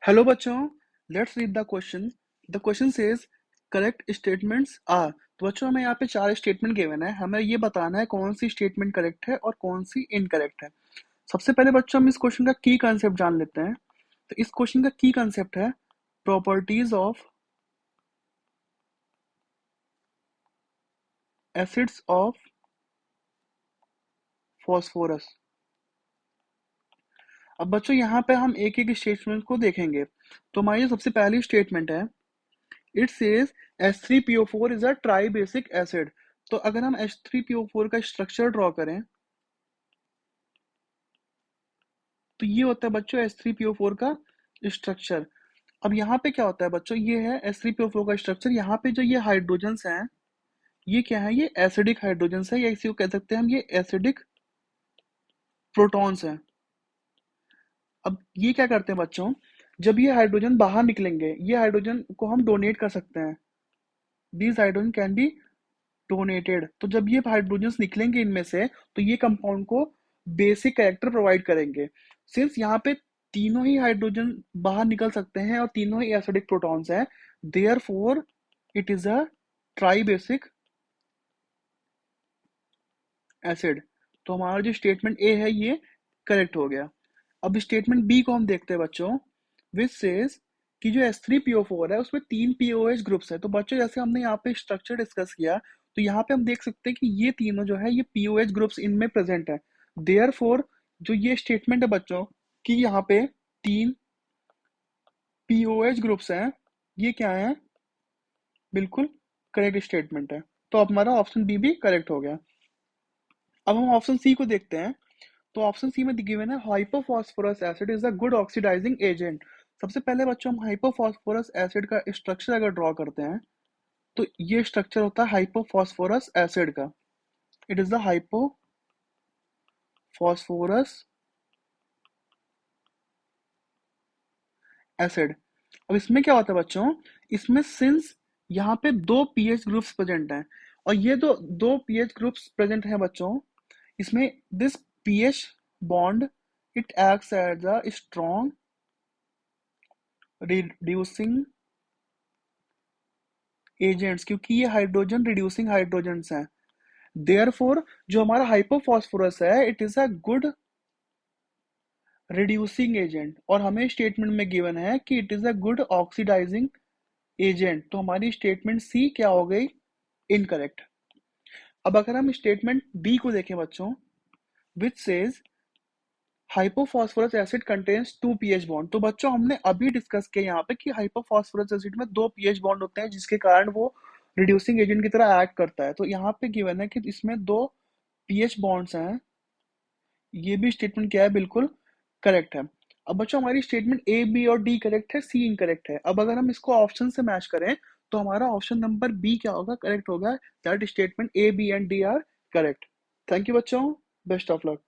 Hello बच्चों, let's read the question. The question says correct statements are. तो बच्चों हमें यहाँ पे चार स्टेटमेंट गिवन है, हमें ये बताना है कौन सी स्टेटमेंट करेक्ट है और कौन सी इनकरेक्ट है। सबसे पहले बच्चों हम इस क्वेश्चन का की कंसेप्ट जान लेते हैं। तो इस क्वेश्चन का की कंसेप्ट है properties of acids of phosphorus. अब बच्चों यहाँ पे हम एक एक स्टेटमेंट को देखेंगे। तो हमारी जो सबसे पहली स्टेटमेंट है, it says H3PO4 is a tribasic acid. तो अगर हम H3PO4 का स्ट्रक्चर ड्रॉ करें तो ये होता है बच्चों H3PO4 का स्ट्रक्चर। अब यहाँ पे क्या होता है बच्चों, ये है H3PO4 का स्ट्रक्चर। यहाँ पे जो ये हाइड्रोजन्स हैं, ये क्या है, ये एसिडिक हाइड्रोजन्स है, या इसी को कह सकते हैं हम ये एसिडिक प्रोटॉन्स हैं। अब ये क्या करते हैं बच्चों, जब ये हाइड्रोजन बाहर निकलेंगे, ये हाइड्रोजन को हम डोनेट कर सकते हैं। These hydrogen can be donated. तो जब ये हाइड्रोजन्स निकलेंगे इनमें से, तो ये कंपाउंड को बेसिक कैरेक्टर प्रोवाइड करेंगे। सिंस यहाँ पे तीनों ही हाइड्रोजन बाहर निकल सकते हैं और तीनों ही एसिडिक प्रोटॉन्स हैं, therefore it is a tribasic acid. तो हमारा जो स्टेटमेंट ए है ये करेक्ट हो गया। अब स्टेटमेंट बी को हम देखते हैं बच्चों, विच सेज कि जो H3PO4 है उसमें 3 POH ग्रुप्स है। तो बच्चों जैसे हमने यहाँ पे स्ट्रक्चर डिस्कस किया, तो यहाँ पे हम देख सकते हैं कि ये तीनों जो है ये POH ग्रुप्स इनमें प्रेजेंट है। देयरफॉर जो ये स्टेटमेंट है बच्चों कि यहाँ पे 3 POH ग्रुप्स हैं, ये क्या है, बिल्कुल करेक्ट स्टेटमेंट है। तो अब हमारा ऑप्शन बी भी करेक्ट हो गया। अब हम ऑप्शन सी को देखते हैं। तो ऑप्शन सी में गिवन है hypophosphorous acid is a good oxidizing agent. सबसे पहले बच्चों हम हाइपोफॉस्फोरस एसिड का स्ट्रक्चर अगर ड्रॉ करते हैं, तो ये स्ट्रक्चर होता है हाइपोफॉस्फोरस एसिड का। It is the hypophosphorous acid. अब इसमें क्या होता है बच्चों, इसमें सिंस यहाँ पे दो पीएच ग्रुप्स प्रेजेंट हैं, और ये दो पीएच ग्रुप्स प्रेजेंट हैं बच्चों, इसमें this PH bond it acts as a strong reducing agents, क्योंकि ये हाइड्रोजन रिड्यूसिंग हाइड्रोजेंट्स हैं। देयरफॉर जो हमारा हाइपोफॉस्फोरस है it is a good reducing agent, और हमें स्टेटमेंट में गिवन है कि it is a good oxidizing agent. तो हमारी स्टेटमेंट सी क्या हो गई, इनकरेक्ट। अब अगर हम स्टेटमेंट डी को देखें बच्चों, which says hypophosphorous acid contains 2 pH bond. तो बच्चों हमने अभी डिस्कस किया यहाँ पे कि हाइपोफॉस्फोरस एसिड में 2 पीएच बॉन्ड होते हैं, जिसके कारण वो रिड्यूसिंग एजेंट की तरह एक्ट करता है। तो यहाँ पे गिवन है कि इसमें 2 पीएच बॉन्ड्स हैं। ये भी स्टेटमेंट क्या है, बिल्कुल करेक्ट है। अब बच्चों हमारी स्टेटमेंट ए बी और डी करेक्ट है, सी इनकरेक्ट है। अब अगर हम इसको ऑप्शन से मैच करें, तो हमारा ऑप्शन नंबर बी क्या होगा, करेक्ट होगा। That statement A B and D are correct. Thank you बच्चों, बेस्ट ऑफ लक।